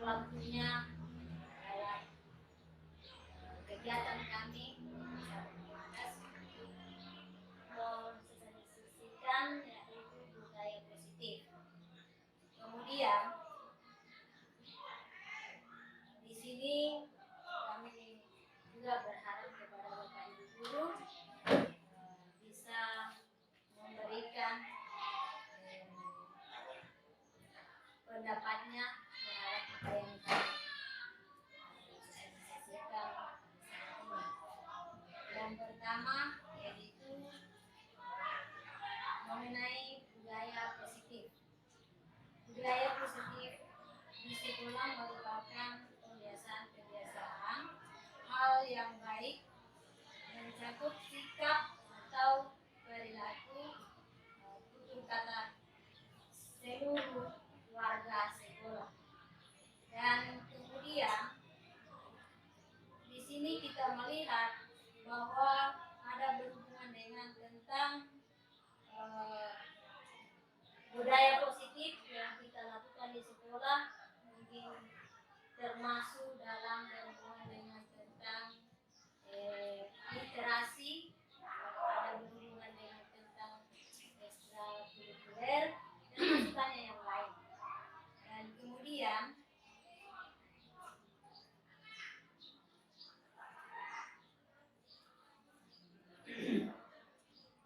waktunya dalam kegiatan kami mensosialisasikan yaitu budaya positif. Kemudian di sini kami juga berharap kepada Bapak Ibu guru bisa memberikan pendapatnya terhadap apa yang kami sosialisasikan saat ini. Yang pertama yaitu mengenai budaya positif. Budaya positif di sekolah merupakan kebiasaan-kebiasaan hal yang baik mencakup sikap atau perilaku tutur kata seluruh warga sekolah. Dan kemudian di sini kita melihat bahwa ada berhubungan dengan tentang budaya positif yang kita lakukan di sekolah, mungkin termasuk dalam berhubungan dengan tentang literasi, ada berhubungan dengan tentang ekstrakurikuler dan masukannya yang lain. Dan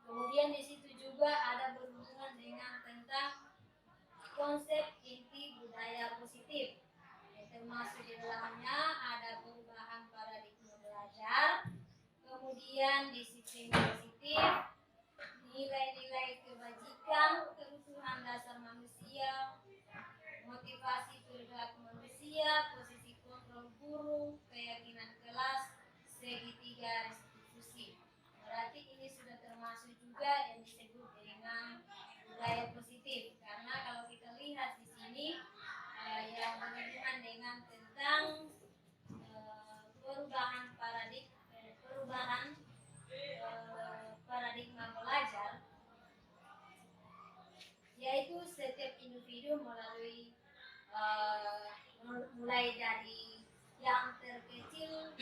kemudian di situ juga ada berhubungan dengan tentang konsep inti budaya positif, termasuk di dalamnya ada perubahan paradigma belajar, kemudian disiplin positif, nilai-nilai kebajikan, keutuhan dasar manusia, motivasi perilaku manusia, posisi kontrol guru, keyakinan kelas, segitiga restitusi. Berarti ini sudah termasuk juga yang disebut dengan budaya positif, karena kalau kita lihat di sini yang berhubungan dengan tentang perubahan paradigma belajar, yaitu setiap individu melalui mulai dari yang terkecil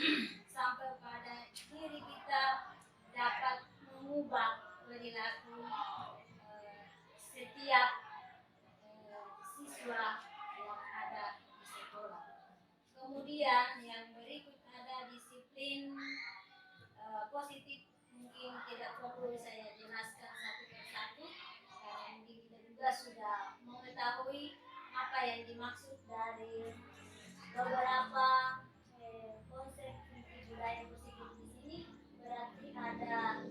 sampai pada diri kita dapat mengubah perilaku setiap siswa yang ada di sekolah. Kemudian yang berikut ada disiplin positif, mungkin tidak perlu saya jelaskan satu persatu karena mungkin kita juga sudah mengetahui apa yang dimaksud dari beberapa konsep inti budaya positif di sini. Berarti ada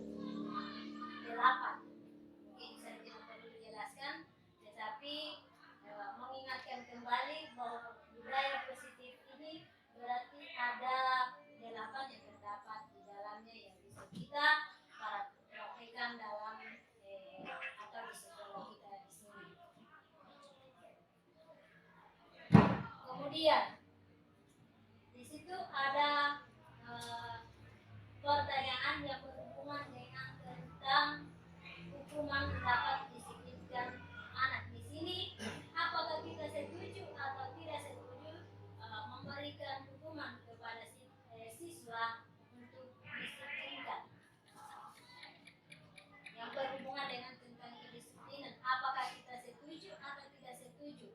8. Mungkin saya tidak perlu dijelaskan, tetapi mengingatkan kembali bahwa budaya positif ini berarti ada 8 yang terdapat di dalamnya yang bisa kita praktekkan dalam atau di sekolah kita di sini. Kemudian di situ ada pertanyaan yang berhubungan dengan tentang hukuman dapat disiplinkan anak. Di sini apakah kita setuju atau tidak setuju memberikan hukuman kepada siswa untuk disiplinkan? Yang berhubungan dengan tentang kedisiplinan, apakah kita setuju atau tidak setuju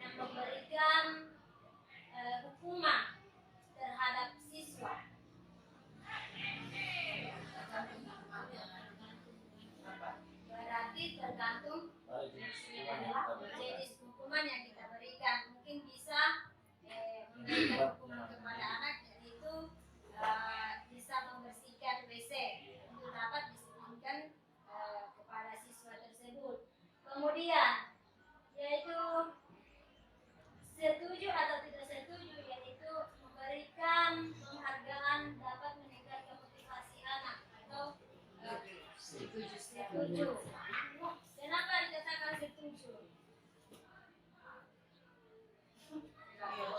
yang memberikan hukuman terhadap siswa? Berarti tergantung jenis hukuman yang kita berikan. Mungkin bisa memberikan hukuman kepada anak, yaitu bisa membersihkan WC untuk dapat disiplinkan kepada siswa tersebut. Kemudian yaitu setuju atau tidak setuju, yaitu memberikan penghargaan dapat meningkatkan motivasi anak atau setuju. Kenapa dikatakan setuju?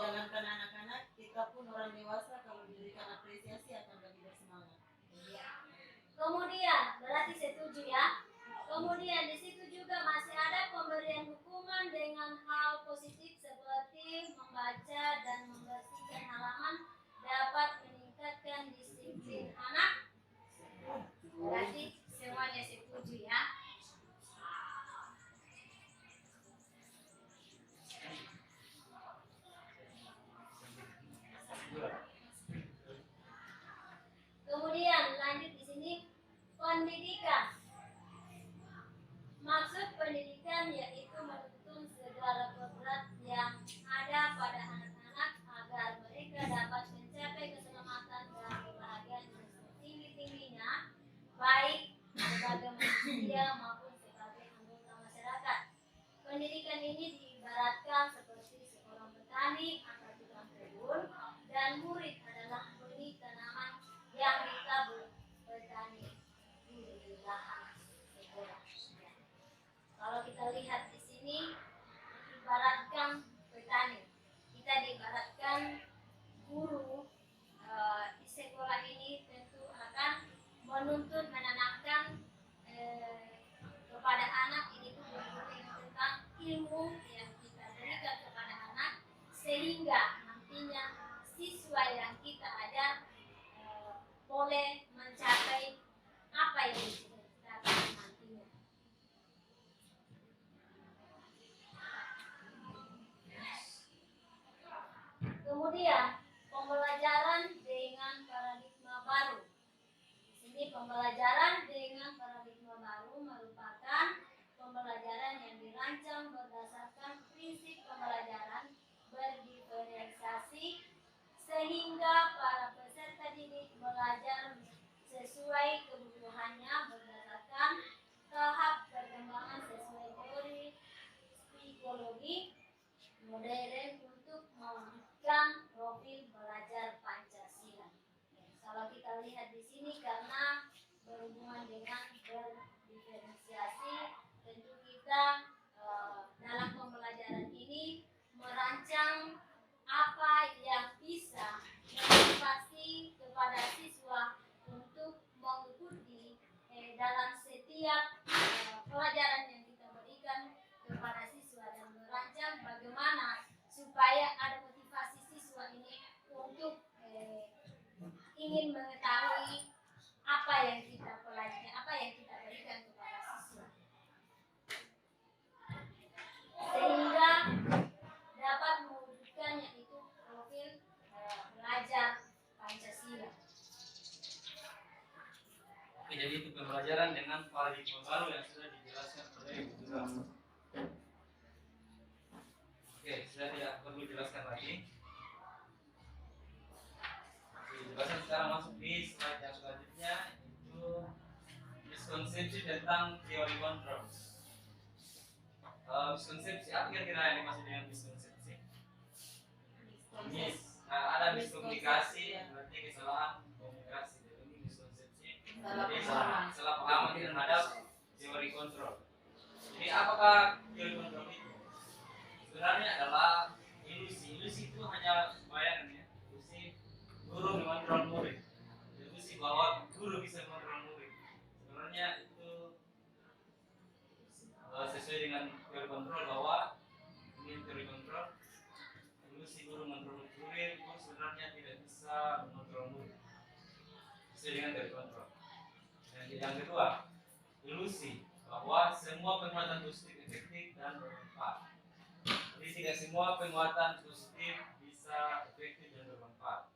Jangankan anak-anak, kita pun orang dewasa kalau diberikan apresiasi akan lebih bersemangat. Kemudian berarti setuju ya. Kemudian di situ juga masih ada pemberian hukuman dengan hal positif seperti dan murid adalah benih tanaman yang ditabur petani di lahan sekolah. Ya. Kalau kita lihat di sini, ibaratkan petani, kita diibaratkan guru di sekolah ini tentu akan menuntut menanamkan kepada anak ini tuh berpikir tentang ilmu yang kita berikan kepada anak sehingga nantinya siswa yang kita ajar boleh mencapai apa yang dicita-citakan nantinya. Kemudian pembelajaran dengan paradigma baru. Di sini pembelajaran dengan paradigma baru merupakan pembelajaran yang dirancang berdasarkan prinsip pembelajaran berdiferensiasi sehingga para peserta didik belajar sesuai kebutuhannya berdasarkan tahap perkembangan sesuai teori psikologi modern untuk mewujudkan profil belajar Pancasila. Kalau kita lihat di sini karena berhubungan dengan berdiferensiasi, tentu kita dalam pembelajaran ini merancang apa yang bisa memotivasi kepada siswa untuk mengikuti dalam setiap pelajaran yang kita berikan kepada siswa dan merancang bagaimana supaya ada motivasi siswa ini untuk ingin mengetahui apa yang kita pelajari, apa yang kita berikan kepada siswa, sehingga dapat mewujudkan yaitu profil belajar Pancasila. Oke, jadi itu pembelajaran dengan paradigma baru yang sudah dijelaskan oleh Ibu Tura. Oke, sudah tidak perlu jelaskan lagi. Dijelaskan sekarang masuk di slide yang selanjutnya, itu miskonsepsi tentang teori kontrol. Miskonsepsi, apa kira-kira yang dimaksud dengan miskonsepsi? Ada miskomunikasi, berarti kesalahan komunikasi. Jadi miskonsepsi, jadi salah paham terhadap teori kontrol. Jadi apakah teori kontrol itu? Sebenarnya adalah ilusi. Ilusi itu hanya bayangan ya. Ilusi guru mengontrol murid. Ilusi bahwa guru bisa mengontrol murid. Sebenarnya itu sesuai dengan teori kontrol bahwa ini teori kontrol. Ilusi guru mengontrol murid, guru sebenarnya tidak bisa mengontrol murid. Sesuai dengan teori kontrol. Dan yang kedua, ilusi bahwa semua penguatan positif efektif dan bermanfaat. Jadi tidak semua penguatan positif bisa efektif dan bermanfaat.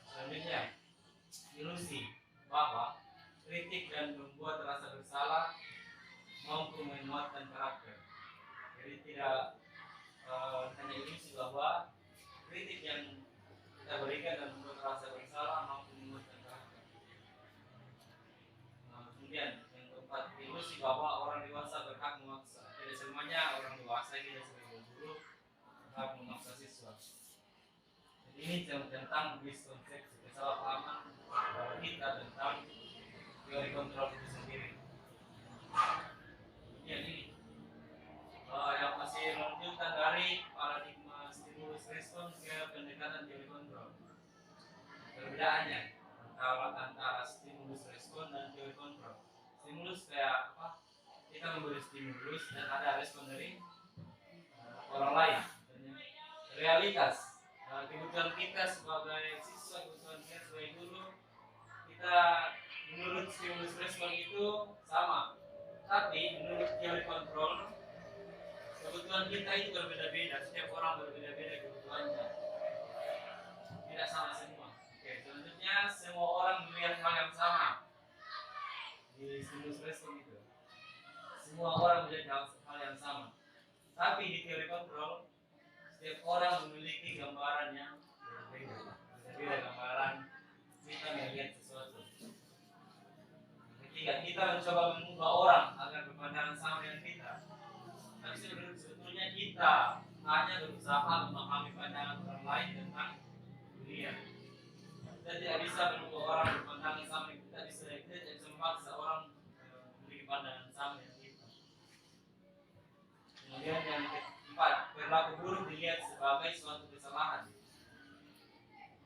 Selanjutnya, ilusi bahwa kritik dan membuat rasa bersalah mampu menguatkan karakter. Jadi tidak hanya ilusi bahwa kritik yang kita berikan dan membuat rasa bersalah mampu menguatkan karakter. Kemudian yang keempat, ilusi bahwa orang dewasa berhak memaksa. Tidak semuanya orang dewasa tidak sebagai guru berhak memaksa siswa. Jadi ini tentang miskonsepsi, kesalahpahaman kita tentang teori kontrol itu sendiri. Kemudian ini yang masih melanjutkan dari paradigma stimulus respon ke pendekatan teori kontrol. Perbedaannya antara stimulus respon dan teori kontrol. Stimulus kayak apa? Kita memberi stimulus dan ada respon dari orang lain. Realitas kebutuhan kita sebagai siswa, kebutuhan kita sebagai guru, kita menurut stimulus respon itu sama. Tapi menurut teori kontrol, kebutuhan kita itu berbeda-beda. Setiap orang berbeda-beda kebutuhannya. Tidak sama semua. Oke, selanjutnya semua orang melihat hal yang sama di stimulus respon itu. Semua orang melihat hal yang sama. Tapi di teori kontrol, setiap orang memiliki gambaran yang berbeda. Berbeda gambaran kita melihat sesuatu. Ketika kita mencoba mengubah orang agar berpandangan sama dengan kita, tapi sebetulnya kita hanya berusaha memahami pandangan orang lain tentang diri dunia. Kita tidak bisa menunggu orang berpandangan sama yang kita tidak bisa memaksa orang memiliki pandangan sama yang kita. Kemudian yang keempat, perilaku buruk dilihat sebagai suatu kesalahan.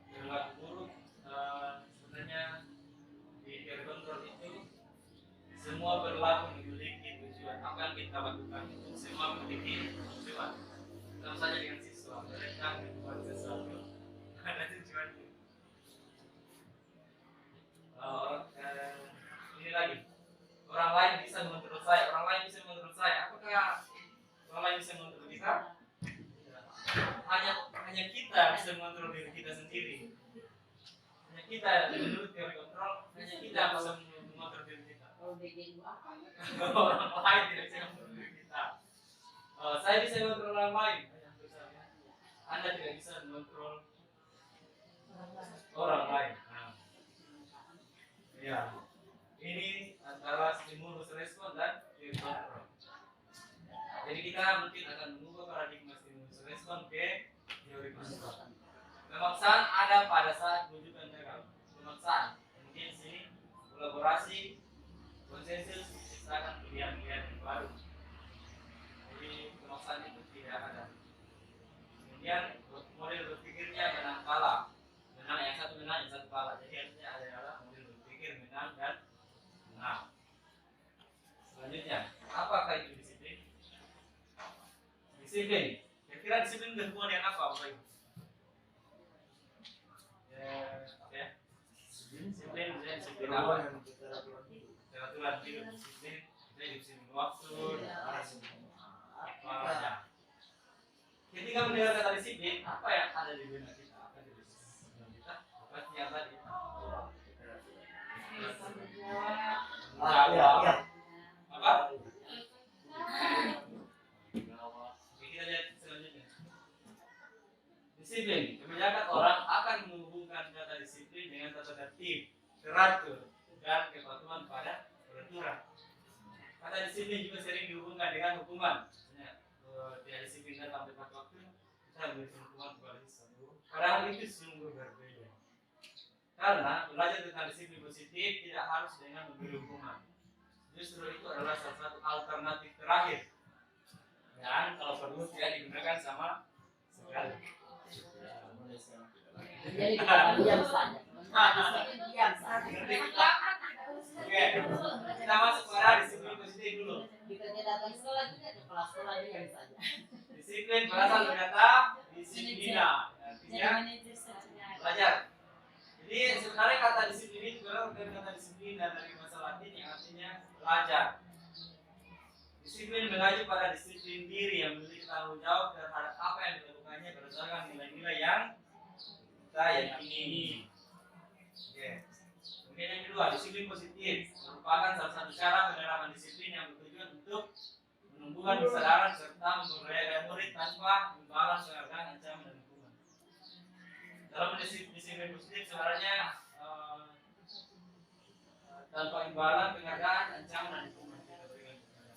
Perilaku buruk sebenarnya di peer control itu semua perilaku memiliki tujuan. Apa yang kita lakukan itu semua memiliki tujuan. Sama saja dengan siswa, mereka membuat sesuatu ada tujuannya. Ini lagi, orang lain bisa menurut saya, apakah orang lain bisa menurut kita? Hanya kita bisa mengontrol diri kita sendiri. Hanya kita menurut teori kontrol, hanya kita bisa mengontrol diri kita. Orang lain tidak bisa mengontrol diri kita. Saya bisa mengontrol orang lain, Anda tidak bisa mengontrol orang lain. Ya, ini antara stimulus respon dan teori kontrol. Jadi kita mungkin akan mengubah paradigma stimulus respon ke teori kontrol. Pemaksaan ada pada saat wujudkan gagal. Pemaksaan, kemudian sini kolaborasi, konsensus menciptakan pilihan-pilihan yang baru. Jadi pemaksaan itu tidak ada. Kemudian model berpikirnya menang kalah. Menang yang satu kalah. Jadi artinya adalah model berpikir menang dan menang. Selanjutnya, apakah itu disiplin? Disiplin. Kira-kira disiplin berhubungan dengan apa, Bapak Ibu? Disiplin apa? Peraturan hidup, disiplin waktu, apa? Ketika mendengar kata disiplin, apa yang ada di benak kita? Apa di benak kita? Pasti yang tadi. Jawab. Apa? Kita lihat selanjutnya. Disiplin. Kebanyakan orang akan menghubungkan kata disiplin dengan tata tertib, teratur, dan kepatuhan pada peraturan. Kata disiplin juga sering dihubungkan dengan hukuman. Misalnya, tidak disiplin datang tepat waktu, kita memberikan hukuman kepada siswa. Padahal itu sungguh berbeda. Karena belajar tentang disiplin positif tidak harus dengan memberi hukuman. Justru itu adalah salah satu alternatif terakhir. Dan kalau perlu tidak digunakan sama sekali. Jadi kita diam saja. Diam saja. Oke, kita masuk pada disiplin positif dulu. Kita tidak datang sekolah juga ke kelas sekolah diam saja. Disiplin berasal dari kata disiplina, artinya belajar. Jadi sebenarnya kata disiplin itu berasal dari kata disiplina dari bahasa Latin yang artinya belajar. Disiplin mengacu pada disiplin diri yang memiliki tanggung jawab terhadap apa yang dilakukannya berdasarkan nilai-nilai yang kita yakini. Oke. Kemudian yang kedua, disiplin positif merupakan salah satu cara penerapan disiplin yang bertujuan untuk menumbuhkan kesadaran serta memberdayakan murid tanpa membalas penghargaan, ancaman dan hukuman. Dalam disiplin positif sebenarnya tanpa imbalan, penghargaan, ancaman dan hukuman kita berikan kepada.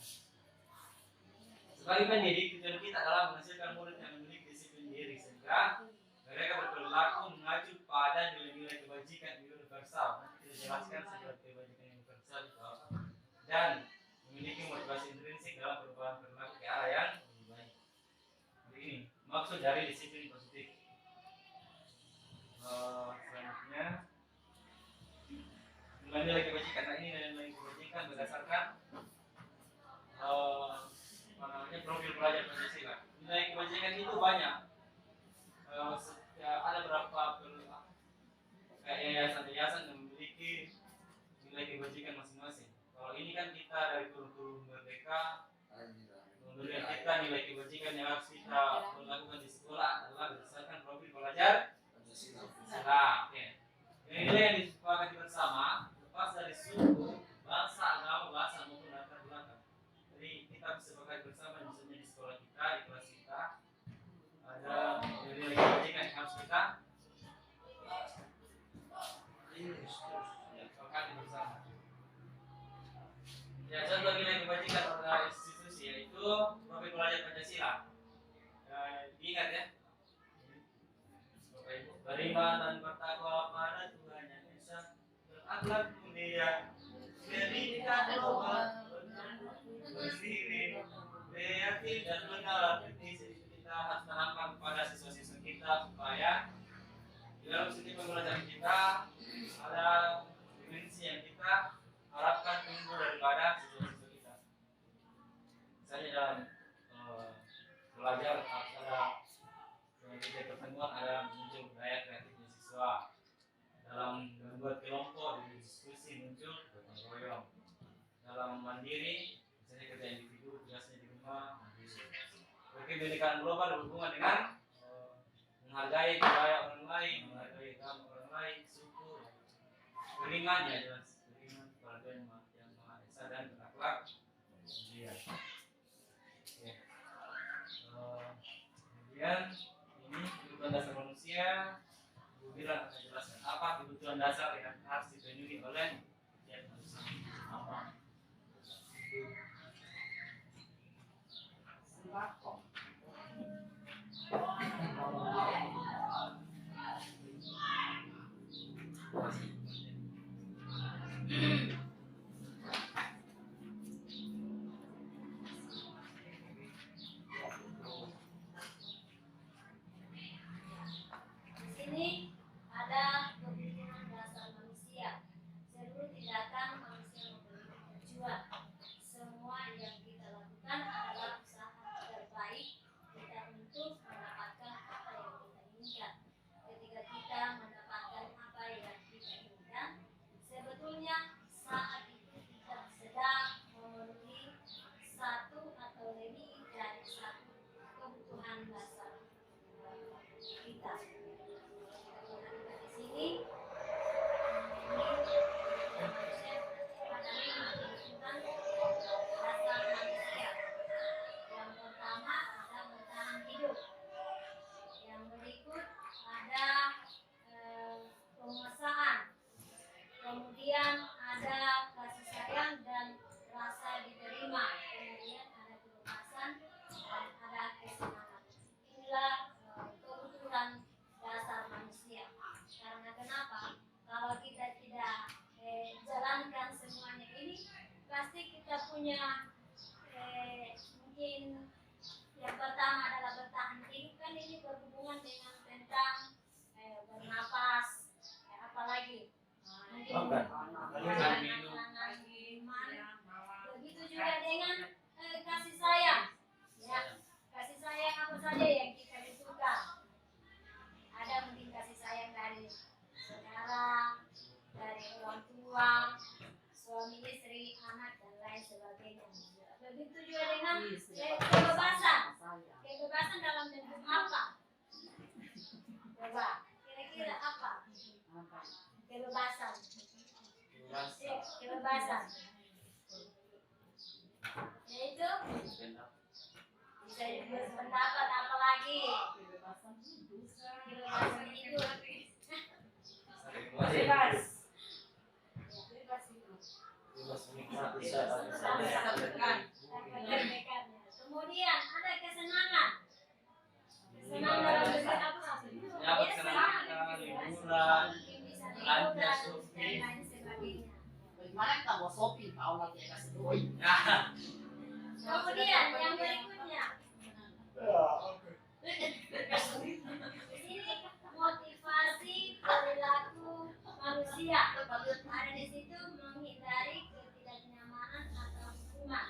Sebagai pendidik, tujuan kita adalah menghasilkan murid yang memiliki disiplin diri sehingga mereka berperilaku mengacu pada nilai-nilai kebajikan universal. Nanti kita jelaskan seperti kebajikan universal itu apa dan memiliki motivasi intrinsik dalam perubahan perilaku ke arah yang lebih baik. Begini, maksud dari disiplin positif. Selanjutnya, nilai-nilai kebajikan. Nah, ini nilai-nilai kebajikan berdasarkan profil pelajar Pancasila. Nilai kebajikan itu banyak. Ada beberapa yayasan yang memiliki nilai kebajikan masing-masing. Kalau ini kan kita dari kurikulum Merdeka, memberikan kita nilai kebajikan yang harus kita lakukan di sekolah adalah berdasarkan profil pelajar Pancasila. Nilai yang disepakati bersama lepas dari suku, bangsa, agama, bahasa maupun latar belakang. Jadi kita bisa sepakati bersama misalnya di sekolah kita, di kelas kita ada nilai kebajikan yang harus kita sepakati bersama. Ya, contoh nilai kebajikan pada institusi yaitu profil pelajar Pancasila. Diingat ya, Bapak Ibu, dari beriman dan bertakwa pada Tuhan yang Esa, berakhlak mulia, pendidikan global, berdiri, kreatif dan benar. Jadi kita harus tanamkan kepada siswa-siswa kita supaya di dalam setiap pembelajaran kita ada dimensi yang kita harapkan tumbuh daripada siswa-siswa kita. Misalnya dalam belajar ada kita pertemuan ada muncul daya kreatifnya siswa, dalam membuat kelompok diskusi muncul gotong royong, dalam mandiri misalnya kerja individu tugasnya di rumah mandiri. Oke, pendidikan global berhubungan dengan menghargai budaya orang lain, menghargai agama orang lain, syukur, keringan ya jelas, keringan kepada yang Maha Esa dan berakhlak mulia. Oke. Kemudian ini kebutuhan dasar manusia, Bu Bilang akan jelaskan apa kebutuhan dasar yang harus dipenuhi oleh setiap manusia. Apa? Sembako. Di sini ada kebutuhan dasar manusia. Seluruh tindakan manusia memiliki tujuan. Semua yang kita lakukan adalah usaha terbaik kita untuk mendapatkan apa yang kita inginkan. Ketika kita mendapatkan apa yang kita inginkan, sebetulnya saat itu kita sedang memenuhi satu atau lebih dari satu kebutuhan dasar kita. Di sini dasar manusia. Yang pertama ada bertahan hidup. Yang berikut ada penguasaan. Kemudian ada kasih sayang dan rasa diterima. Kemudian ada kebebasan dan ada kesenangan. Inilah kebutuhan dasar manusia. Karena kenapa? Kalau kita tidak jalankan semuanya ini, pasti kita punya mungkin yang pertama adalah bertahan hidup, kan ini berhubungan dengan tentang bernapas, apalagi mungkin makanan, minuman. Begitu juga dengan kasih sayang, ya, kasih sayang apa saja yang kita butuhkan. Ada mungkin kasih sayang dari saudara, dari orang tua, suami istri, anak dan lain sebagainya. Begitu juga dengan kebebasan. Kebebasan dalam bentuk apa? Coba, kira-kira apa? Kebebasan. Kebebasan. Yaitu bisa berpendapat apa lagi? Kebebasan hidup. Bebas. Kemudian ada kesenangan. Kesenangan dalam bentuk apa? Ya, kesenangan, liburan, belanja, shopping. Dan lain sebagainya. Bagaimana kita mau shopping kalau lagi kasih duit? Kemudian yang berikutnya. Di sini motivasi perilaku manusia. Ada di situ menghindari ketidaknyamanan atau hukuman.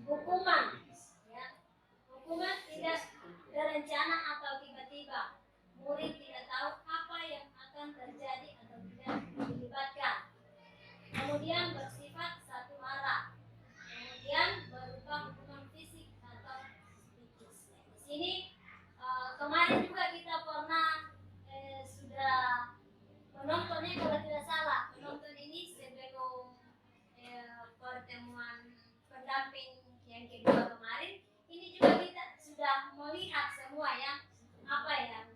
hukuman, ya. Hukuman tidak berencana atau tiba-tiba. Murid tidak tahu apa yang akan terjadi atau tidak dilibatkan. Kemudian bersifat satu arah. Kemudian berupa hukuman fisik atau psikis. Di sini kemarin juga kita pernah sudah menontonnya, kalau tidak salah. Menonton ini sebelum pertemuan pendamping yang kedua kemarin. Ini juga kita sudah melihat semua ya, apa yang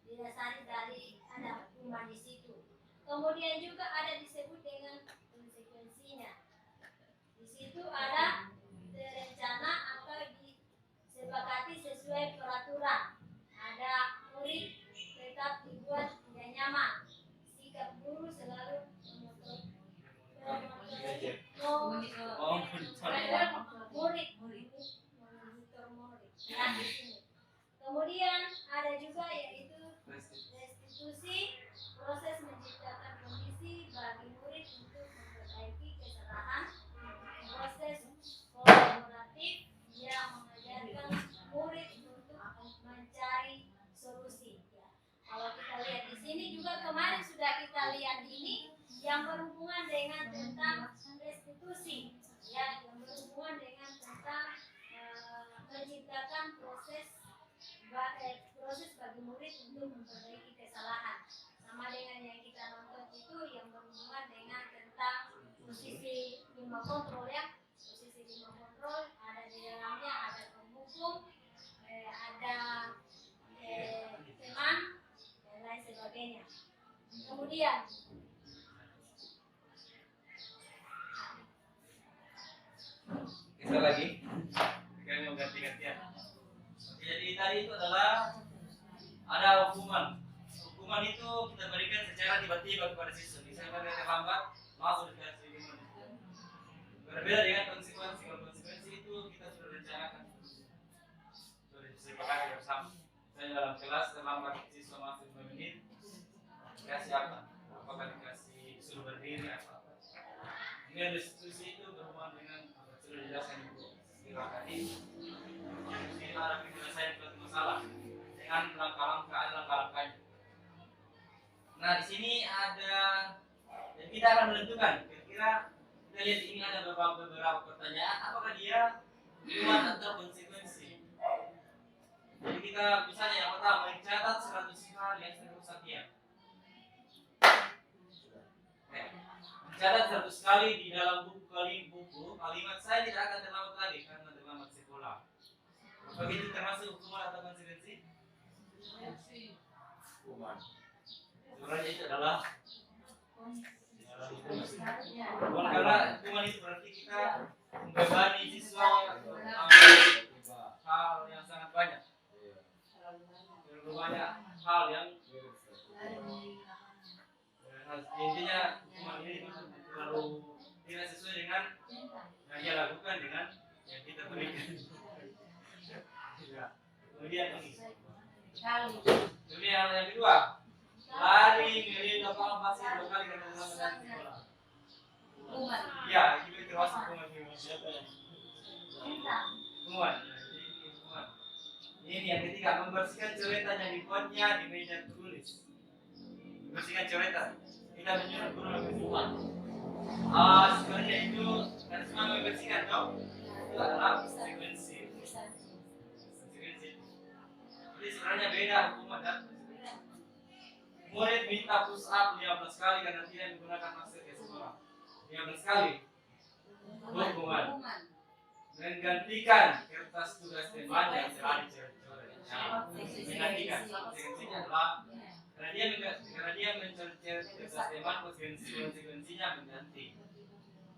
didasari dari ada hukuman di situ. Kemudian juga ada disebut dengan konsekuensinya. Di situ ada terencana atau disepakati sesuai peraturan. Ada murid tetap dibuat tidak nyaman. Sikap guru selalu memonitor murid. Nah, di sini. Kemudian ada juga yaitu restitusi, proses menciptakan kondisi bagi murid untuk memperbaiki kesalahan, proses kolaboratif yang mengajarkan murid untuk mencari solusi. Ya. Kalau kita lihat di sini juga kemarin sudah kita lihat ini yang berhubungan dengan tentang restitusi, ya, yang berhubungan dengan tentang menciptakan proses bagi murid untuk memperbaiki kesalahan. Sama dengan yang kita nonton itu yang berhubungan dengan tentang posisi 5 kontrol ya. Posisi 5 kontrol ada di dalamnya, ada penghukum, ada teman dan lain sebagainya. Kemudian kita lagi kami ganti-gantian. Jadi tadi itu adalah ada hukuman. Hukuman itu kita berikan secara tiba-tiba kepada siswa. Misalnya mereka terlambat, langsung dikasih hukuman. Berbeda dengan konsekuensi. Kalau konsekuensi itu kita sudah rencanakan, sudah disepakati bersama. Misalnya dalam kelas terlambat siswa masuk 5 menit, dikasih apa? Apakah dikasih suruh berdiri apa? Kemudian restitusi itu berhubungan dengan sudah dijelaskan itu. Tadi ada penyelesaian suatu masalah dengan langkah-langkahnya. Nah, di sini ada, dan kita akan menentukan kira-kira kita lihat ini ada beberapa pertanyaan, apakah dia hukuman atau konsekuensi. Jadi kita misalnya yang pertama mencatat 100 hal yang sering rusak dia. Mencatat 100 kali di dalam buku kalimat saya tidak akan terlambat lagi karena terlambat sekolah. Begitu termasuk hukuman atau konsekuensi? Hukuman. Sebenarnya itu adalah hukuman, karena hukuman itu berarti kita membebani siswa hal yang sangat banyak. Terlalu banyak hal yang intinya hukuman ini terlalu tidak sesuai dengan yang dia lakukan dengan yang kita berikan. Kemudian ini. Kemudian yang kedua, lari ngelihat lapangan pasir 2 kali karena terlambat sekolah. Ya, itu termasuk hukuman siapa ya? Hukuman. Ini yang ketiga, membersihkan coretan yang dibuatnya di meja tulis. Membersihkan coretan. Kita menyuruh guru membersihkan. Sebenarnya itu harus membersihkan dong. Itu adalah konsekuensi. Jadi sebenarnya beda hukuman dan murid minta push up 15 kali karena tidak menggunakan masker ke sekolah. 15 kali hukuman. Menggantikan kertas tugas teman yang telah dicoret-coret. Menggantikan. Konsekuensinya adalah karena dia mencoret kertas teman, konsekuensinya mengganti.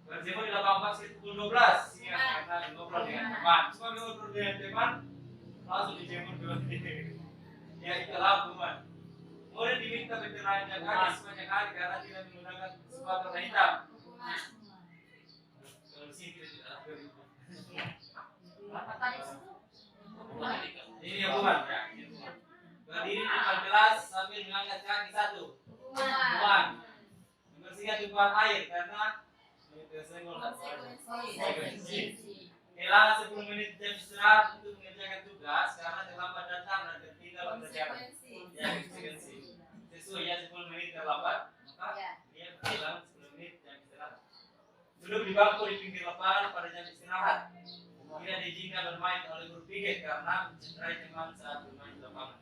Berjemur di lapangan basket pukul 12 ya, karena ngobrol dengan teman. Cuma ngobrol dengan teman langsung dijemur dulu. Ya, itulah hukuman. Murid diminta bertanya kaki sebanyak kali karena tidak menggunakan sepatu warna hitam. Kalau sini tidak ada itu. Ini hukuman ya. Berdiri di depan kelas sambil mengangkat kaki satu. Hukuman. Membersihkan tumpahan air karena konsekuensi. kehilangan 10 menit jam istirahat untuk mengerjakan tugas karena terlambat datang dan tertinggal pembelajaran. Ya, konsekuensi. Sesuai ya 10 menit terlambat, maka Ya. dia kehilangan 10 menit jam istirahat. Duduk di bangku di pinggir lapangan pada jam istirahat. Tidak diizinkan bermain oleh guru piket karena mencederai teman saat bermain di lapangan.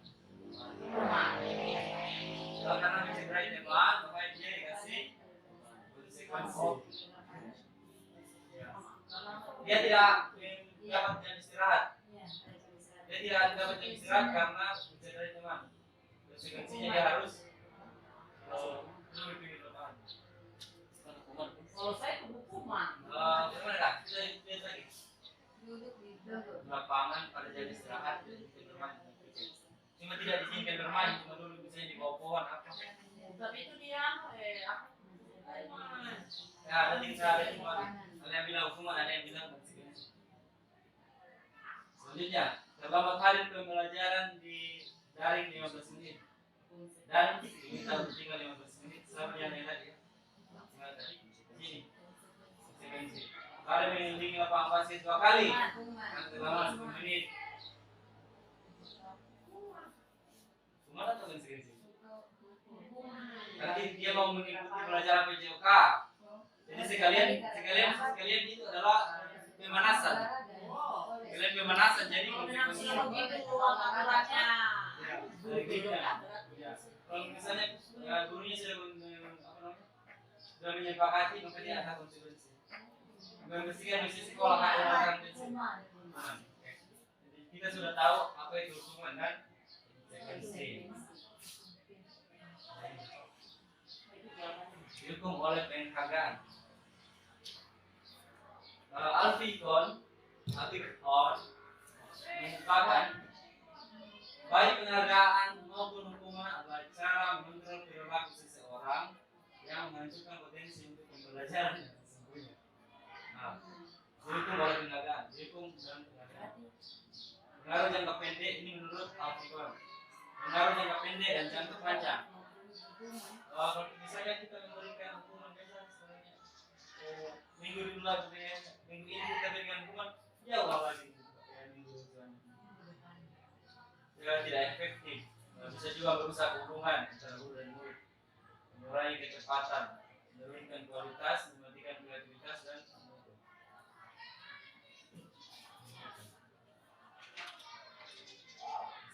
Kalau karena mencederai teman, maka dia dikasih konsekuensi. Dia tidak dapat jam istirahat. Dia tidak dapat jam istirahat karena mencederai teman. Konsekuensinya dia harus duduk di pinggir lapangan. Kalau saya hukuman. Bagaimana kak? Kita lihat lagi. Duduk di Lapangan pada jam istirahat bermain. Cuma tidak diizinkan bermain, cuma dulu bisa di bawah pohon apa. Tapi itu dia Ya, nanti kita ada cuma ada yang bilang hukuman, ada yang bilang konsekuensi. Selanjutnya, terlambat hadir pembelajaran di daring 15 menit dan kita tinggal 15 menit sama yang tadi. Ini konsekuensi. Kalau mengunjungi lapangan basket 2 kali, terlambat 10 menit. Hukuman atau konsekuensi? Nanti dia mau mengikuti pelajaran PJOK. Jadi sekalian itu adalah pemanasan. Sekalian pemanasan jadi konsekuensi. Kalau misalnya gurunya sudah menyepakati maka dia ada konsekuensi. Membersihkan misi sekolah ada konsekuensi. Jadi kita sudah tahu apa itu hukuman dan konsekuensi. Dihukum oleh penghargaan. Alfikon mengungkapkan baik penghargaan maupun hukuman adalah cara mengontrol perilaku seseorang yang menghancurkan potensi untuk pembelajaran yang sesungguhnya. Dihukum oleh penghargaan, dihukum dan penghargaan. Pengaruh jangka pendek ini menurut Alfikon. Pengaruh jangka pendek dan jangka panjang. Kalau misalnya kita memberikan hukuman biasa sebenarnya minggu dulu minggu ini kita berikan hukuman jauh lagi minggu selanjutnya. Ya tidak efektif. Bisa juga merusak hubungan antara guru dan murid, mengurangi kecepatan, menurunkan kualitas, mematikan kreativitas dan mutu.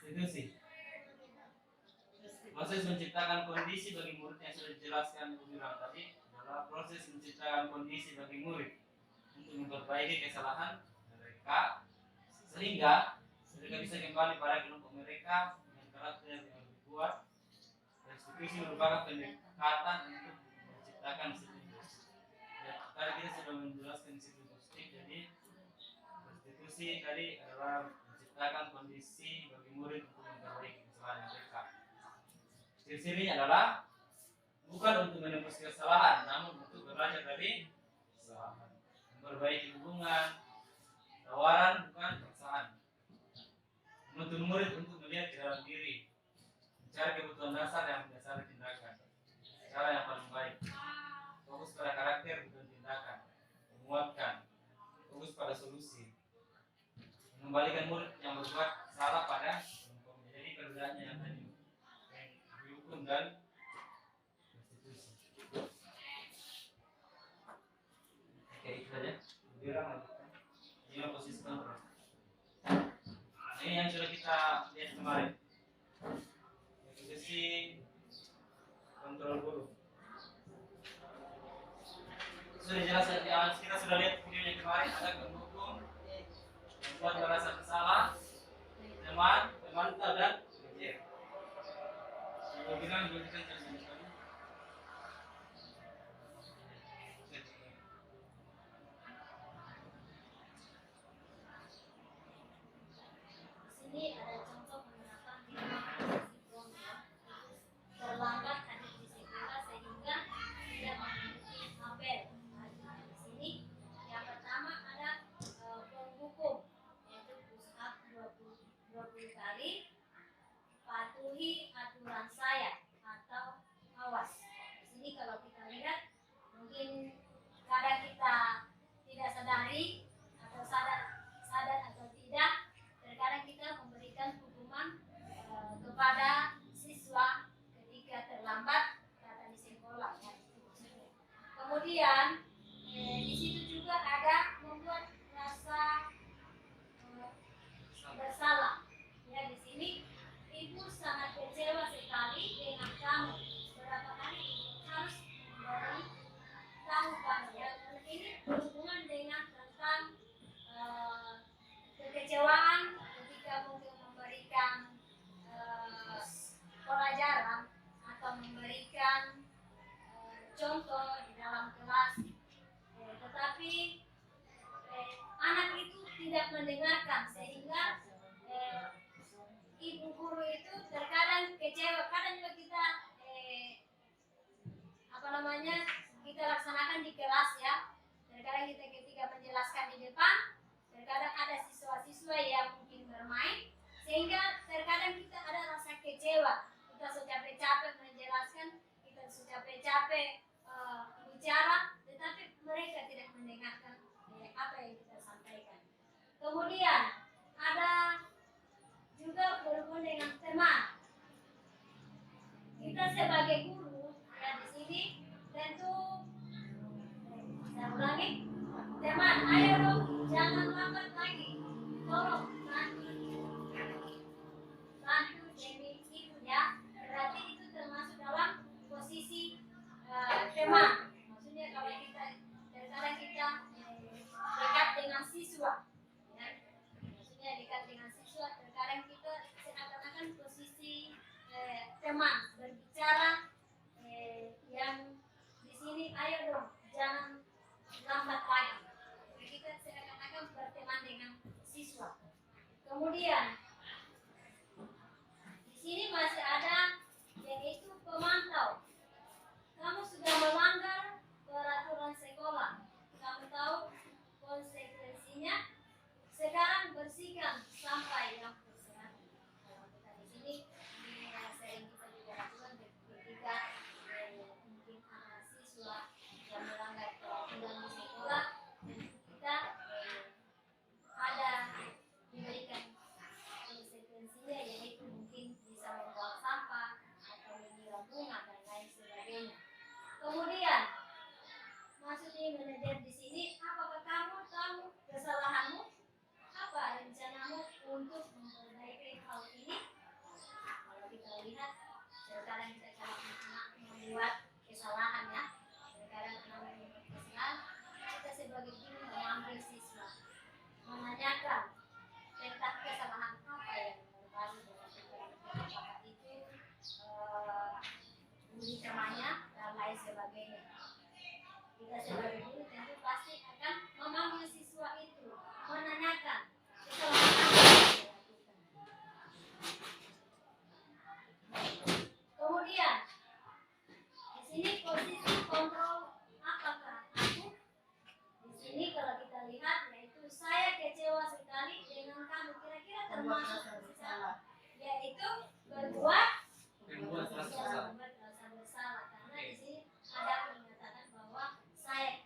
Institusi. Proses menciptakan kondisi bagi murid yang sudah dijelaskan Ibu Mira tadi adalah proses menciptakan kondisi bagi murid untuk memperbaiki kesalahan mereka sehingga mereka bisa kembali pada kelompok mereka dengan karakter yang lebih kuat. Restitusi merupakan pendekatan untuk menciptakan disiplin positif. Ya, tadi kita sudah menjelaskan disiplin positif, jadi restitusi tadi adalah menciptakan kondisi bagi murid untuk memperbaiki kesalahan mereka. Di sini adalah bukan untuk menembus kesalahan, namun untuk belajar dari kesalahan, memperbaiki hubungan, tawaran bukan paksaan, menuntun murid untuk melihat ke dalam diri, mencari kebutuhan dasar yang mendasari tindakan, cara yang paling baik, fokus pada karakter bukan tindakan, menguatkan, fokus pada solusi, mengembalikan murid yang berbuat salah pada kelompoknya. Jadi perbedaannya yang tadi dihukum dan restitusi. Oke, itu saja. Ini posisi kontrol. Ini yang sudah kita lihat kemarin. Posisi kontrol guru. Sudah jelas ya, kita sudah lihat videonya kemarin. Ada pendukung, membuat merasa bersalah, teman, pemantau dan ujian. Bilang berikan jangan sekali. Sini ada contoh penerapan posisi kontrol. Terlambat hadir di sekolah sehingga tidak mengikuti apel. Di sini yang pertama ada penghukum, yaitu push up 20 kali, patuhi aturan saya atau Kemudian di situ juga ada membuat rasa bersalah. Ya, di sini ibu sangat kecewa sekali dengan kamu. Berapa kali ibu harus memberi tahu kamu, ya, karena ini berhubungan dengan tentang kekecewaan ketika mungkin memberikan pelajaran atau memberikan contoh di dalam kelas, tetapi anak itu tidak mendengarkan sehingga ibu guru itu terkadang kecewa. Kadang juga kita kita laksanakan di kelas, ya. Terkadang kita ketika menjelaskan di depan, terkadang ada siswa-siswa yang mungkin bermain, sehingga terkadang kita ada rasa kecewa. Kita sudah capek-capek menjelaskan, kita sudah capek-capek bicara, tetapi mereka tidak mendengarkan apa yang kita sampaikan. Kemudian ada juga berhubungan dengan teman. Kita sebagai guru, ya, di sini tentu saya ulangi, teman, ayo dong, jangan lambat lagi, tolong bantu demi ibu, ya. Berarti itu termasuk dalam posisi teman. Maksudnya kalau kita terkadang kita dekat dengan siswa, ya. Maksudnya dekat dengan siswa, terkadang kita seakan-akan posisi teman berbicara yang di sini, ayo dong, jangan lambat lagi. Jadi kita seakan-akan berteman dengan siswa. Kemudian di sini masih ada yaitu pemantau. Kamu sudah melanggar peraturan sekolah. Kamu tahu konsekuensinya. Sekarang bersihkan sampai yang bersih. Kalau kita di sini sering kita juga lakukan ketika mungkin anak siswa yang melanggar peraturan di sekolah, kita ada diberikan konsekuensinya, yaitu mungkin bisa membuang sampah atau menyiram bunga dan lain sebagainya. Kemudian maksudnya manajer di sini, apakah kamu tahu kesalahanmu? Apa rencanamu untuk memperbaiki hal ini? Kalau kita lihat, terkadang kita kalau membuat kesalahan, ya, terkadang anak membuat kesalahan, kita sebagai guru memanggil siswa, menanyakan tentang kesalahan apa yang baru dilakukan, apakah itu bunyi temannya dan lain sebagainya. Kita sebagai guru tentu pasti akan memanggil siswa itu, menanyakan kesalahan apa yang dilakukan. Kemudian di sini posisi kontrol, apakah aku? Di sini kalau kita lihat, yaitu saya kecewa sekali dengan kamu. Kira-kira termasuk bersalah. yaitu membuat rasa bersalah. karena di sini ada pernyataan bahwa saya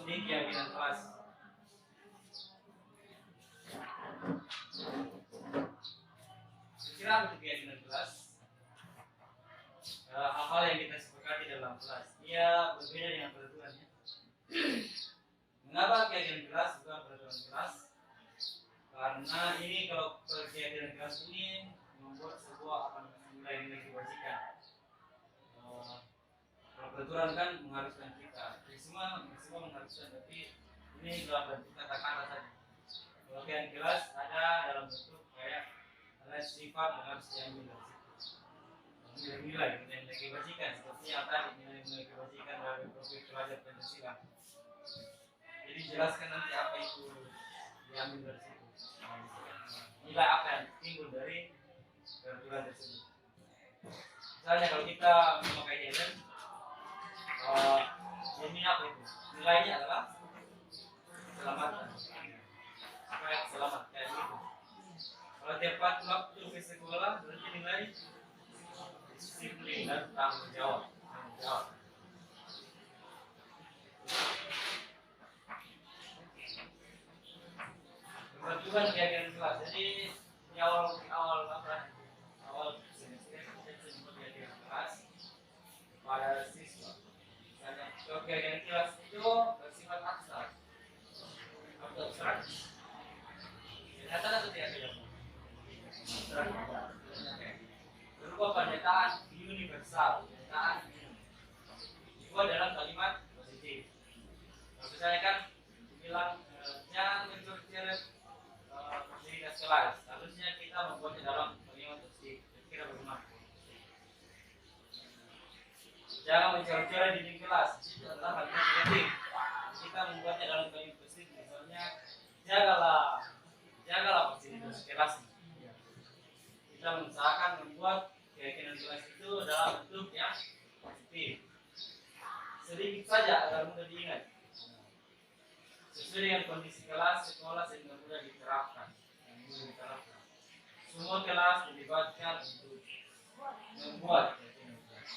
ini keyakinan kelas. Kira apa itu keyakinan kelas? Hal-hal yang kita sepakati dalam kelas. Ia berbeda dengan peraturannya. Mengapa keyakinan kelas bukan peraturan kelas? Karena ini kalau keyakinan kelas ini membuat sebuah nilai-nilai kebajikan. Kalau peraturan kan mengharuskan kita, semua mengharuskan, tapi ini dalam bentuk kata-kata saja. Kalau keyakinan kelas ada dalam bentuk kayak ada sifat yang harus diambil dari situ. Nilai-nilai kebajikan seperti yang tadi nilai-nilai kebajikan dari profil pelajar Pancasila. Jadi jelaskan nanti apa itu diambil dari situ. Nilai apa yang timbul dari peraturan tersebut. Misalnya kalau kita memakai helm, ini apa itu? Nilainya adalah keselamatan. Supaya selamat kayak gitu. Kalau tiap waktu ke sekolah berarti nilai disiplin dan tanggung jawab. Peraturan keyakinan kelas. Jadi di awal semester kita sebut keyakinan kelas pada siswa. Misalnya keyakinan kelas itu bersifat abstrak. Kelihatan atau tidak kelihatan? Berupa pernyataan universal, pernyataan itu dalam kalimat positif. Kalau misalnya kan bilang jangan mencoret fasilitas kelas, harusnya kita membuatnya dalam kalimat positif. Kira bagaimana? Jangan mencoret-coret dinding kelas, itu adalah kalimat negatif. Kita membuatnya dalam kalimat positif, misalnya jagalah fasilitas kelas. Kita mengusahakan membuat keyakinan kelas itu dalam bentuk yang positif. Sedikit saja agar mudah diingat. Sesuai dengan kondisi kelas sekolah sehingga mudah diterapkan. Semua kelas dilibatkan untuk membuat keyakinan kelas.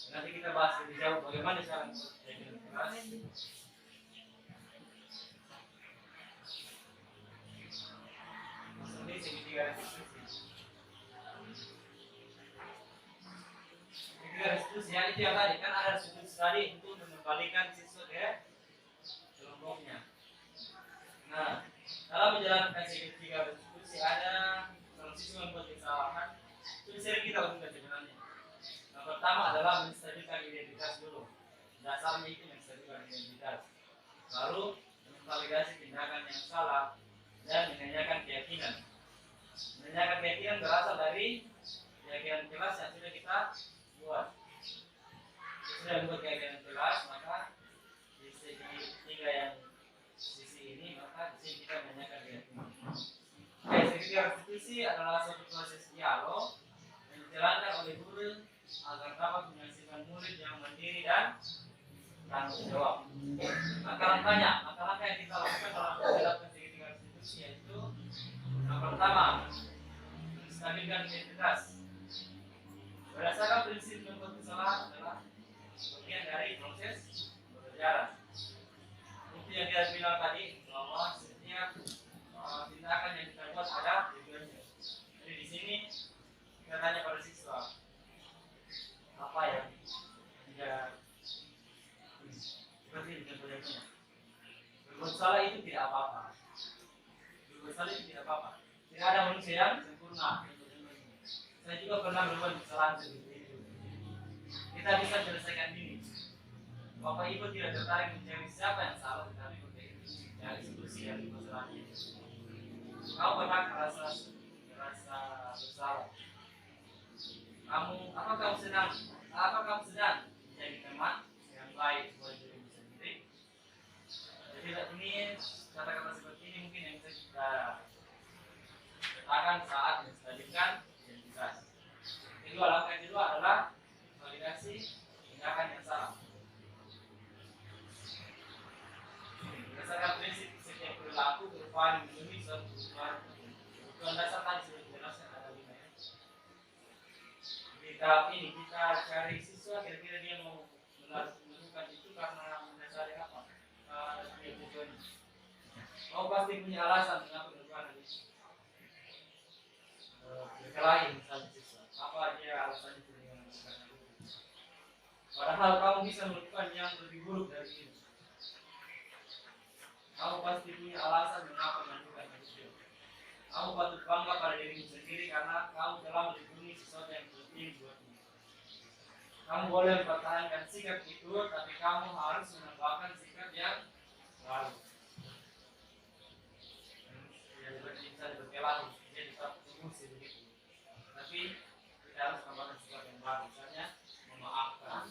Nanti kita bahas lebih jauh bagaimana cara membuat keyakinan kelas. Ini segitiga restitusi ya, itu yang tadi kan ada restitusi tadi untuk mengembalikan siswa ke kelompoknya. Nah, dalam menjalankan segitiga restitusi ada kalau siswa membuat kesalahan itu sering kita lakukan sebenarnya. Yang pertama adalah menstabilkan identitas dulu. Dasarnya itu menstabilkan identitas. Lalu memvalidasi tindakan yang salah dan menanyakan keyakinan. Menanyakan keyakinan berasal dari keyakinan kelas yang sudah kita buat. Sudah membuat keyakinan kelas, maka di segi tiga yang sisi ini, maka di sini kita menanyakan keyakinan. Segitiga restitusi adalah suatu proses dialog yang dijalankan oleh guru agar dapat menghasilkan murid yang mandiri dan tanggung jawab. Langkah-langkah yang kita lakukan dalam menjalankan segitiga restitusi yaitu yang pertama, menstabilkan identitas. Berdasarkan prinsip membuat kesalahan adalah bagian dari proses pembelajaran. Itu yang kita bilang tadi bahwa setiap tindakan yang kita buat ada tujuannya. Jadi di sini kita tanya pada siswa apa yang tidak seperti dengan proyeknya. Berbuat salah itu tidak apa-apa. Berbuat salah itu tidak apa-apa. Tidak ada manusia yang sempurna. Saya juga pernah berbuat kesalahan seperti itu. Kita bisa selesaikan ini. Bapak Ibu tidak tertarik mencari siapa yang salah, tetapi mencari solusi dari masalah ini. Kau pernah merasa bersalah? Apa kamu sedang menjadi teman yang baik buat dirimu sendiri? Jadi ini kata-kata seperti ini mungkin yang bisa kita katakan saat menstabilkan identitas. Langkah kedua adalah validasi tindakan yang salah. Berdasarkan prinsip setiap perilaku berupaya memenuhi suatu kebutuhan dasar tadi sudah dijelaskan ada 5 ya. Di tahap ini kita cari siswa kira-kira dia mau melakukan itu karena mendasari apa? tujuan. Kau pasti punya alasan kenapa melakukan itu. Berkelahi misalnya siswa. Apa dia alasan itu dengan melakukan itu? Padahal kamu bisa melakukan yang lebih buruk dari ini. Kamu pasti punya alasan mengapa melakukan itu. Kamu patut bangga pada dirimu sendiri karena kamu telah melindungi sesuatu yang penting buatmu. Kamu boleh mempertahankan sikap itu, tapi kamu harus menambahkan sikap yang baru. Ya, seperti bisa berkelahi, jadi satu fungsi begitu. Tapi kita harus menambahkan sikap yang baru, misalnya memaafkan.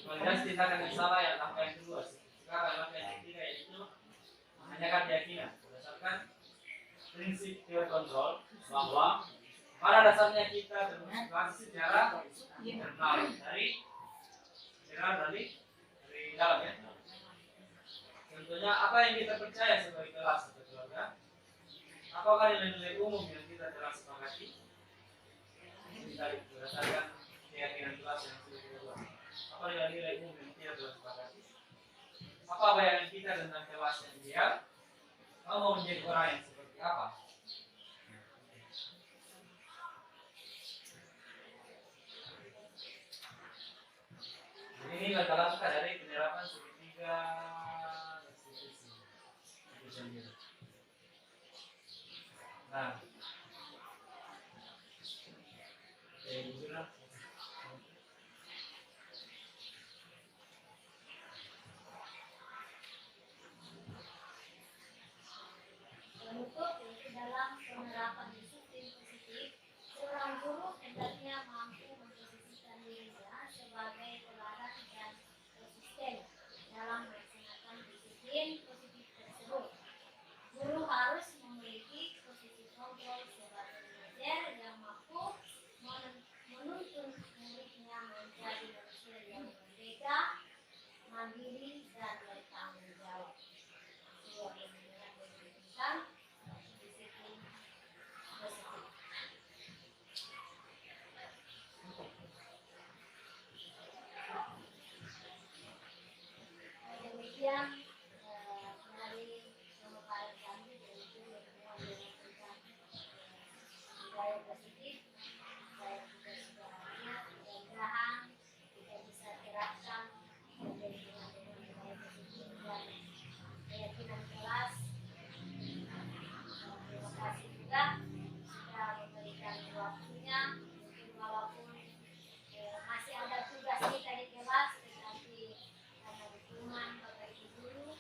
Kualitas tindakan yang salah yang langkah yang kedua. Sekarang langkah yang ketiga yaitu menanyakan keyakinan berdasarkan prinsip teori kontrol bahwa pada dasarnya kita termotivasi secara internal dari dalam ya. Tentunya apa yang kita percaya sebagai kelas atau keluarga, apakah nilai-nilai umum yang kita telah sepakati berdasarkan keyakinan kelas yang sudah kita buat. Apa nilai-nilai umum yang kita telah sepakati? Apa bayangan kita tentang kelas yang ideal? Kamu mau menjadi orang yang seperti apa? Ini langkah-langkah dari penerapan segitiga restitusi. Nah, jujur lah. Penutup yaitu dalam penerapan disiplin positif, seorang guru hendaknya mampu memposisikan dirinya sebagai teladan dan konsisten dalam melaksanakan disiplin positif tersebut. Guru harus memiliki posisi kontrol sebagai manajer yang mampu menuntun muridnya menjadi manusia yang merdeka, mandiri, dan bertanggung jawab. Sebuah ilmu yang tentang disiplin positif. Demikian dari pemaparan kami yaitu ilmuwan yang tentang budaya positif. Saya juga sudah lihat, mudah-mudahan kita bisa terapkan dengan budaya positif dan keyakinan kelas. Terima kasih juga sudah memberikan waktunya. Mungkin walaupun masih ada tugas kita di kelas, tetapi karena dukungan Bapak Ibu Guru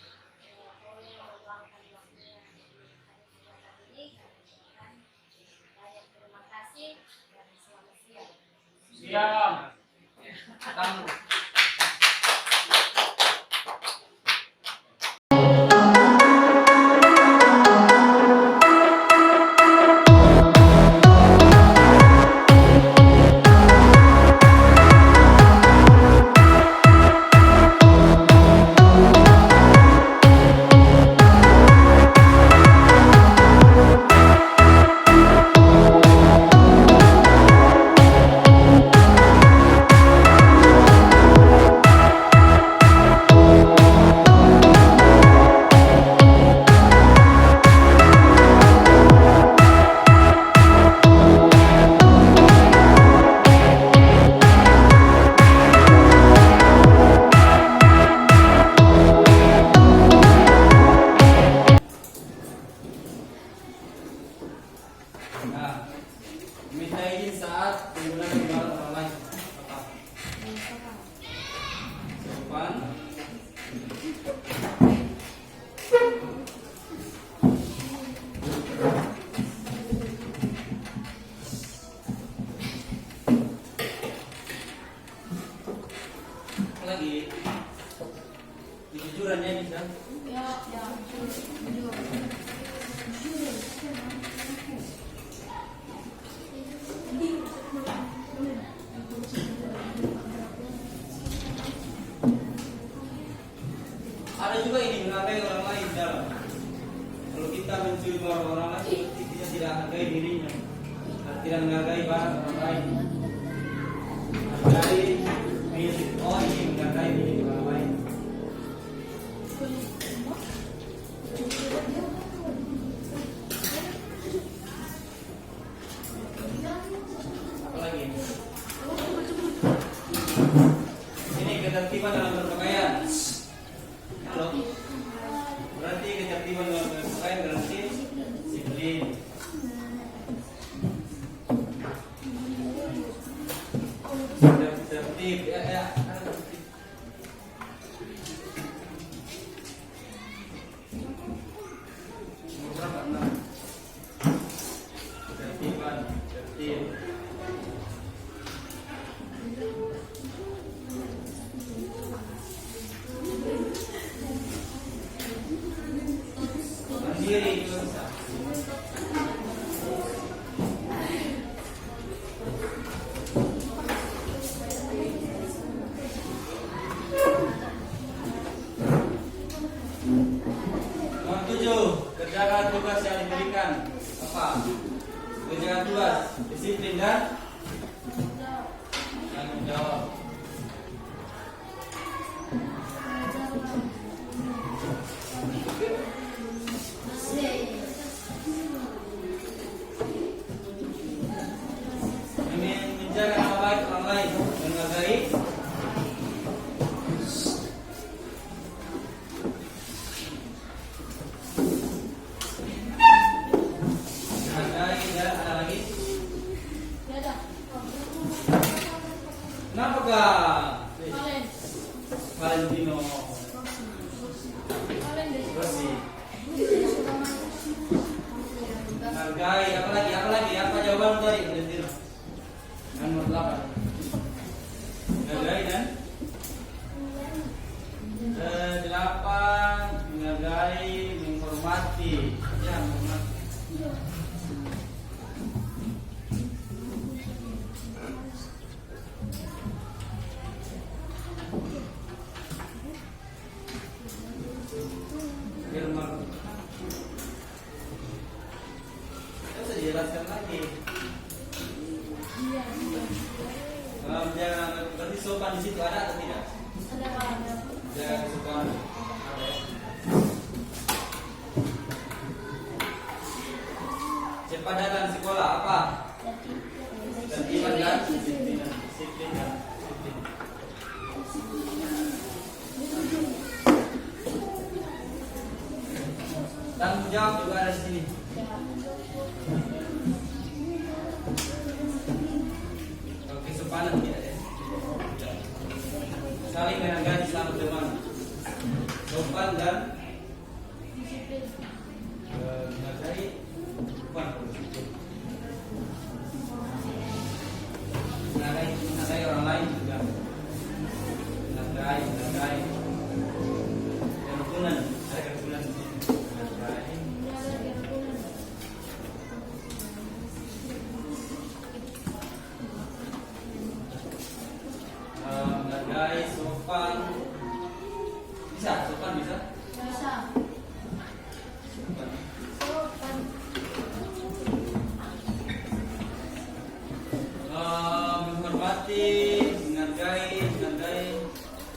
boleh meluangkan waktunya di hari kegiatan ini. Kami ucapkan banyak terima kasih dan selamat siang. Siap. Tangguh. Nah, minta izin saat penggunaan barang orang lain. Depan. Apa lagi? Kejujurannya bisa. Ada juga ini menghargai orang lain dalam. Kalau kita mencuri barang orang lain, kita tidak hargai dirinya, tidak menghargai barang orang lain. Menghargai milik, oh ini menghargai milik orang Apa lagi? Ini ketertiban dalam berpakaian. Halo. Berarti ketertiban dalam berpakaian berarti disiplin. Tertib ya. Berapa? 6. Ketertiban, tertib. Mandiri itu bisa. Nomor 7, kerjakan tugas yang diberikan. Apa? Kerjakan tugas, disiplin dan tanggung jawab. Menjaga nama baik orang lain, menghargai dan ada lagi. Kenapa kak? Valentino bersih. Hargai, apa lagi? Apa jawaban tadi? Valentino. Nomor 8. Menghargai dan 8 menghargai, menghormati. Ya, menghormati. Firman. Bisa dijelaskan lagi. Jangan berarti sopan di situ ada atau tidak? Jangan sopan. Ada ya? Cepat datang sekolah apa? Tertiban dan disiplin. Disiplin dan disiplin. Tanggung jawab juga ada di sini. Kesopanan tidak ya? Saling menghargai selama teman. Sopan dan menghargai bukan menghargai orang lain juga. Menghargai kerukunan, ada kerukunan di sini. Menghargai. Menghargai, sopan. Bisa, sopan bisa? Sopan. Menghormati, menghargai.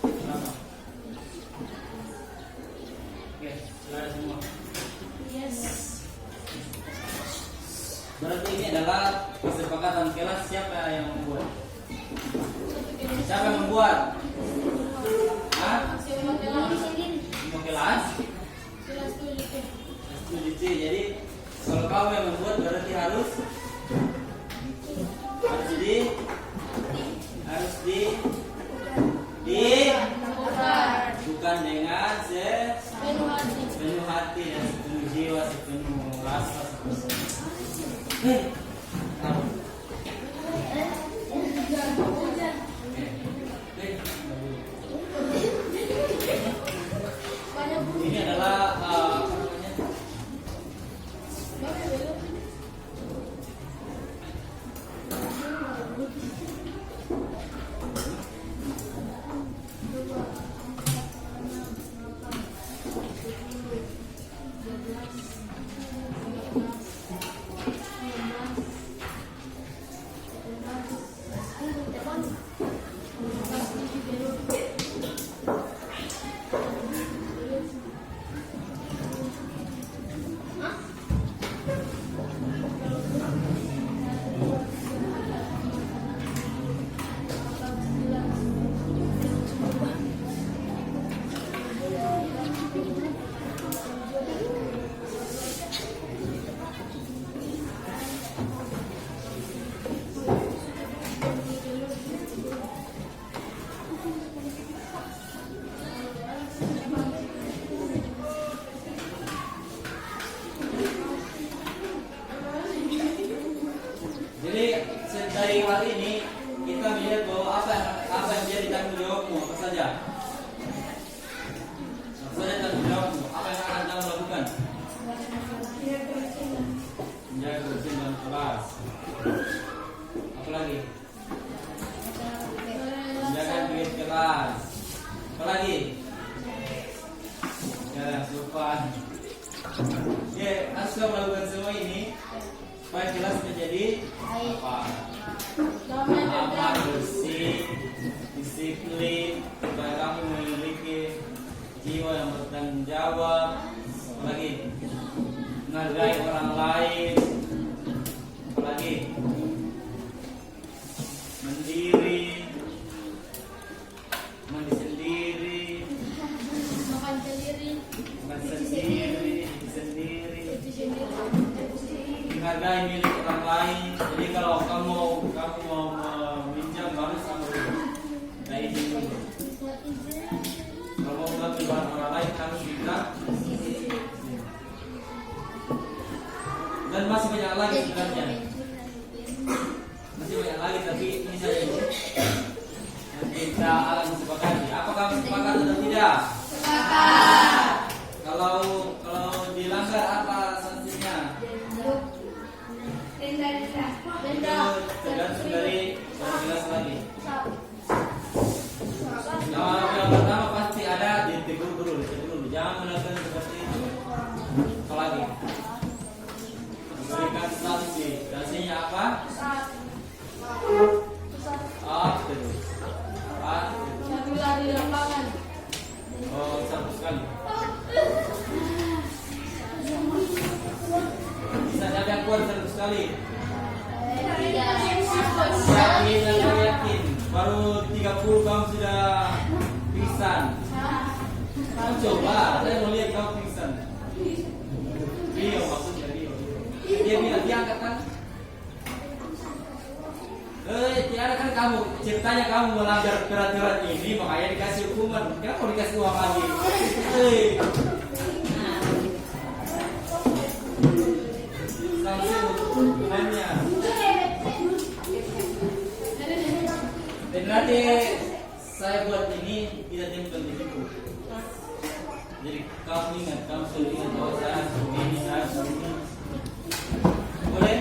Kenapa? Oke, sudah semua. Berarti ini adalah kesepakatan kelas. Siapa yang membuat? Siapa yang membuat? Hah? Semua kelas? Kelas jadi kalau kamu yang membuat berarti harus bukan dengan sepenuh hati dan sepenuh jiwa, sepenuh rasa. Ini adalah depan. Oke, harus kamu lakukan semua ini supaya kelas menjadi apa? Aman, bersih, disiplin, supaya kamu memiliki jiwa yang bertanggung jawab, lagi menghargai orang lain, apalagi mandiri, mandi sendiri, Makan sendiri. menghargai milik orang lain. Jadi kalau kamu mau meminjam harus kamu minta izin dulu. Kalau mau mengambil barang orang lain harus minta izin. Dan masih banyak lagi sebenarnya. Masih banyak lagi tapi ini saja yang kita akan sepakati. Apakah kamu sepakat atau tidak? Kalau dilanggar apa sanksinya? Denda. Tergantung dari jelas lagi. Yang pertama pasti ada ditegur dulu. Jangan melakukan seperti itu. Apalagi berikan sanksi. Sanksinya apa? Terus. Satu lari lapangan. Oh, satu sekali. Bisa ada kuat satu sekali. Yakin. Baru 30 kamu sudah pingsan. Kamu coba, saya mau lihat kamu pingsan. Rio maksudnya Rio. Dia bilang dia angkat kan? Tiada kan kamu ceritanya kamu melanggar peraturan ini makanya dikasih hukuman. Kenapa dikasih uang lagi? Sanksi untuk hukumannya. Dan nanti saya buat ini tidak tempel di situ. Jadi kamu ingat, kamu selalu ingat bahwa saya ini. Boleh?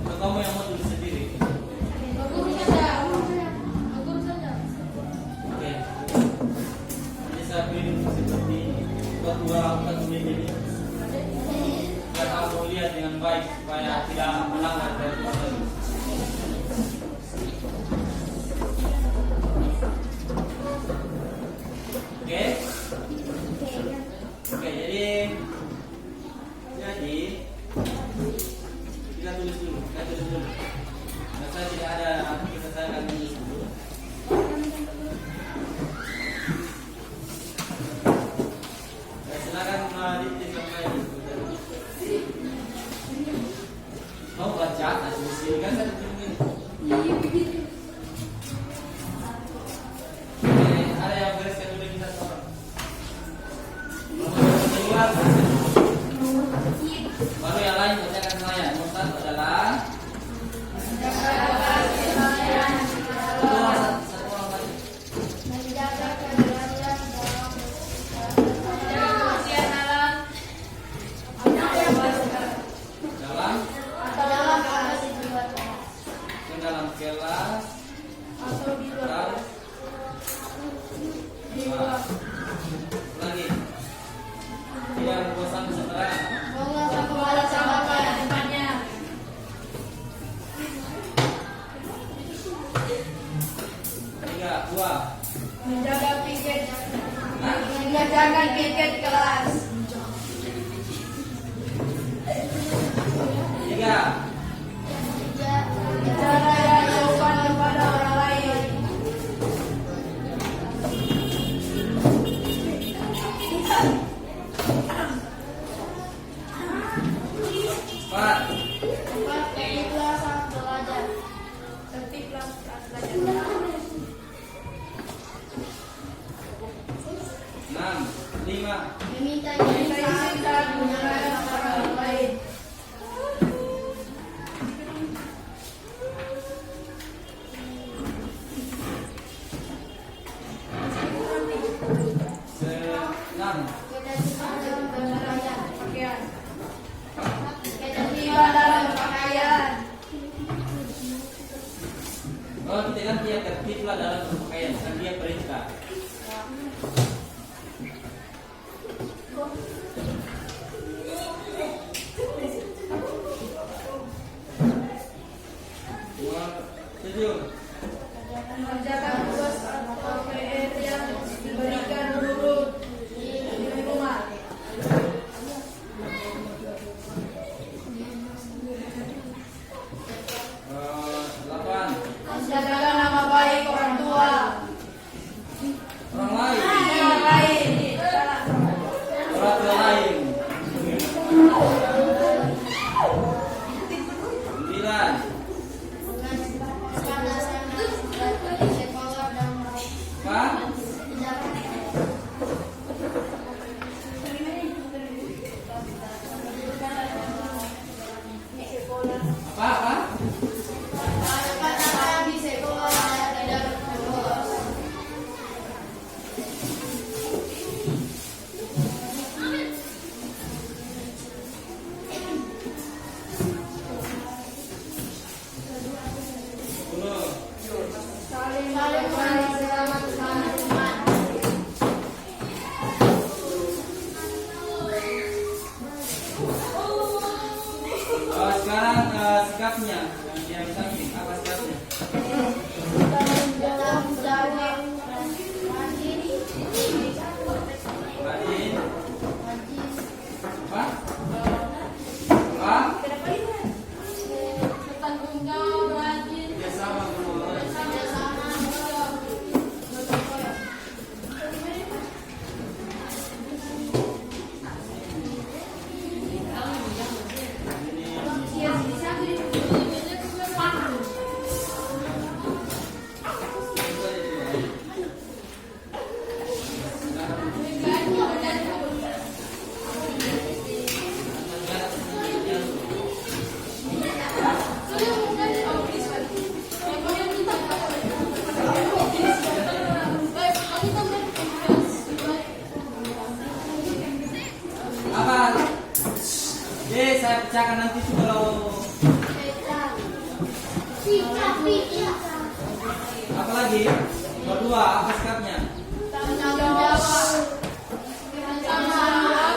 Atau kamu yang mau tulis sendiri? Oke. Jadi saya pilih seperti buat dua ini. Biar kamu lihat dengan baik supaya tidak melanggar peraturan. Oke, jadi kita tulis dulu. Nah, saya tidak ada, saya akan tulis dulu. Silakan disampaikan. Mau baca, tulis kan saya tulis. Ada yang bereskan dulu kita seorang. Baru yang lain bacakan saya. Nomor 1 adalah dalam kelas lagi tidak bosan setelah menjaga piket kelas. 3 Bicara yang sopan kepada orang lain. 4 Tertiblah saat belajar. Tertiblah saat belajar. 6 5 Meminta izin saat menyerahkan orang lain. 6 Ketertiban dalam berpakaian. Oh, kita kan dia tertiblah dalam berpakaian, kan dia perintah. Apa? Kata-kata di sekolah tidak berbolos. Saling berbagi selamat teman-teman. Sekarang sikapnya yang tadi apa sikapnya? Tanggung jawab rajin. Rajin. Apa? Apa? Tanggung jawab rajin. Kerjasama keluarga. Sama-sama gotong royong. Apa? Saya pecahkan nanti tuh kalau apa lagi? Berdua apa sikapnya? Tanggung jawab. Sama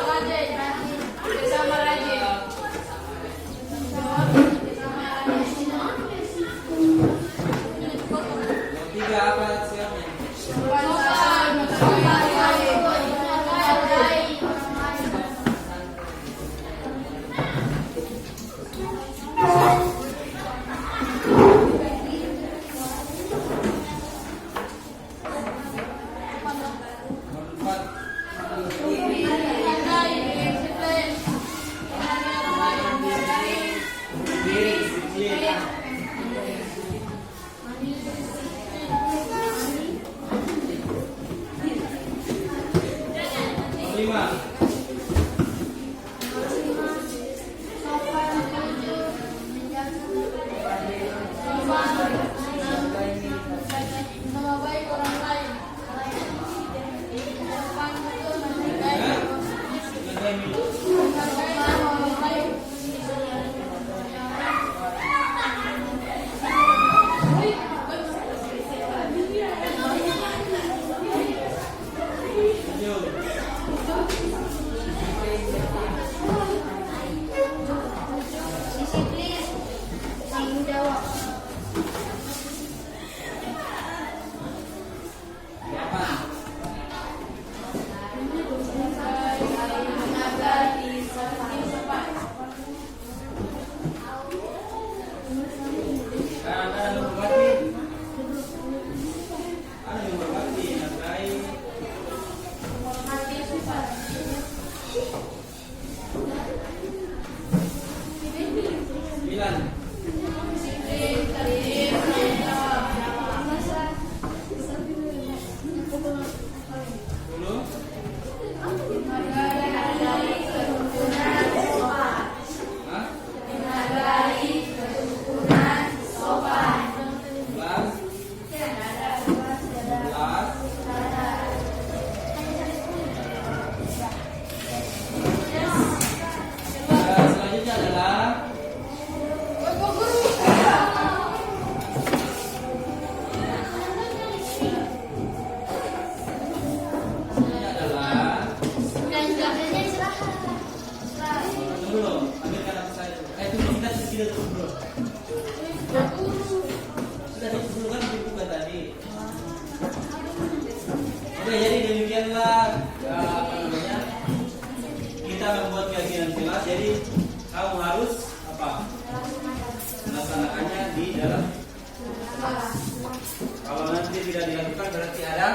rajin. Sama rajin. Yang tiga apa sikapnya? Nomor 4. Disiplin. Nomor 5. Nama baik orang lain. Menghargai orang lain. Disiplin, tanggung jawab. Selanjutnya adalah tunggu dulu, ambilkan apa saya dulu. Tunggu kita tunggu dulu. Sudah dulu kan dibuka tadi. Oke, jadi demikianlah apa namanya kita membuat keyakinan kelas. Jadi kamu harus apa? Melaksanakannya di dalam kelas. Kalau nanti tidak dilakukan berarti ada